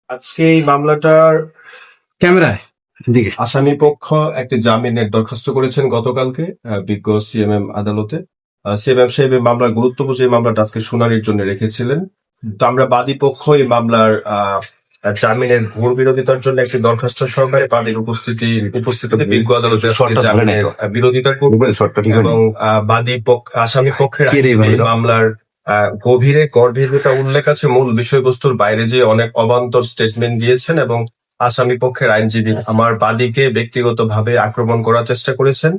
আজকে এই মামলাটার ক্যামেরায় দিকে আসামি পক্ষ একটি জামিনের দরখাস্ত করেছেন গতকালকে বিজ্ঞ সিএমএম আদালতে। সিএমএম সাহেব এই মামলার গুরুত্ব বুঝে এই মামলাটা আজকে শুনানির জন্য রেখেছিলেন। তো আমরা বাদী পক্ষ এই মামলার জামিনের ভুল বিরোধিতার জন্য একটি দরখাস্ত সহকারে বাদীর উপস্থিতিতে বিজ্ঞ আদালতে জামিনের বিরোধিতা করবে এবং বাদী পক্ষ আসামি পক্ষের আইনজীবী মামলার গভীরে গর্ভের উল্লেখ আছে, মূল বিষয়বস্তুর বাইরে যে অনেক অবান্তর স্টেটমেন্ট দিয়েছেন এবং আসামি পক্ষের আইনজীবী আমার বাদীকে ব্যক্তিগতভাবে আক্রমণ করার চেষ্টা করেছেন,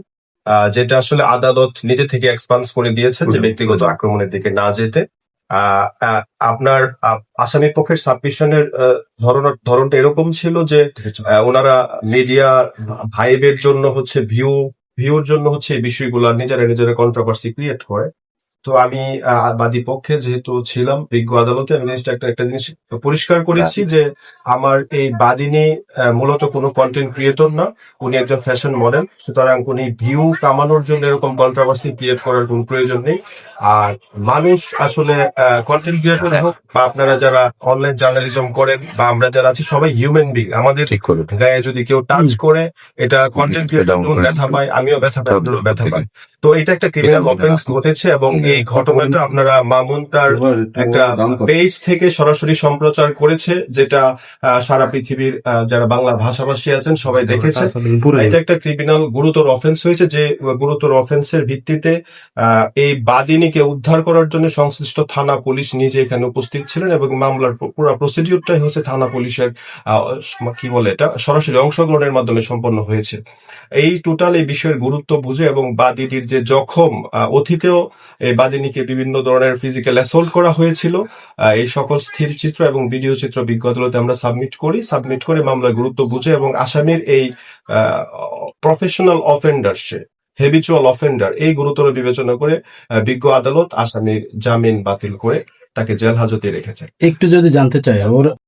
যেটা আসলে আদালত নিজে থেকে এক্সপান্স করে দিয়েছেন যে ব্যক্তিগত আক্রমণের দিকে না যেতে। আপনার আসামি পক্ষের সাবমিশনের ধরনটা এরকম ছিল যে ওনারা মিডিয়া ভাইবের জন্য হচ্ছে ভিউর জন্য হচ্ছে এই বিষয়গুলো নিজেরা কন্ট্রোভার্সি ক্রিয়েট করে। তো আমি বাদী পক্ষে যেহেতু ছিলাম বিজ্ঞ আদালতে, আমি একটা জিনিস পরিষ্কার করেছি যে আমার এই বাদিনী মূলত কোনো কন্টেন্ট ক্রিয়েটর না, উনি একজন ফ্যাশন মডেল। সুতরাং উনি ভিউ কামানোর জন্য এরকম কন্ট্রোভার্সি ক্রিয়েট করার কোনো প্রয়োজন নেই। আর মানুষ আসলে কন্টেন্ট ক্রিয়েটর হোক বা আপনারা যারা অনলাইন জার্নালিজম করেন বা আমরা যারা আছি, সবাই হিউম্যান বিং। আমাদের গায়ে যদি কেউ টাচ করে, এটা কন্টেন্ট ক্রিয়েটর ব্যথা পায়, আমিও ব্যথা পাই, আপনারও ব্যথা পাই। তো এটা একটা ক্রিমিনাল অফেন্স ঘটেছে এবং এই ঘটনাটা আপনারা মামুন তার একটা পেজ থেকে সরাসরি সম্প্রচার করেছে, যেটা সারা পৃথিবীর যারা বাংলা ভাষাভাষী আছেন সবাই দেখেছে। এটা একটা ক্রিমিনাল গুরুতর অফেন্স হয়েছে, যে গুরুতর অফেন্সের ভিত্তিতে এই বাদিনীকে উদ্ধার করার জন্য সংশ্লিষ্ট থানা পুলিশ নিজে এখানে উপস্থিত ছিলেন এবং মামলার পুরো প্রসিডিউরটাই হচ্ছে থানা পুলিশের কি বলে এটা সরাসরি অংশগ্রহণের মাধ্যমে সম্পন্ন হয়েছে। এই টোটাল এই বিষয়ের গুরুত্ব বুঝে এবং বাদীটির যে জখম, অতীতেও এই বাদিনীকে বিভিন্ন ধরনের ফিজিক্যাল অ্যাসল্ট করা হয়েছিল, এই সকল স্থির চিত্র এবং ভিডিও চিত্র বিজ্ঞ আদালতে আমরা সাবমিট করে মামলার গুরুত্ব বুঝে এবং আসামির এই প্রফেশনাল অফেন্ডার, সে হেবিচুয়াল অফেন্ডার, এই গুরুতর বিবেচনা করে বিজ্ঞ আদালত আসামির জামিন বাতিল করে তাকে জেল হাজতে রেখেছে। একটু যদি জানতে চাই, ওর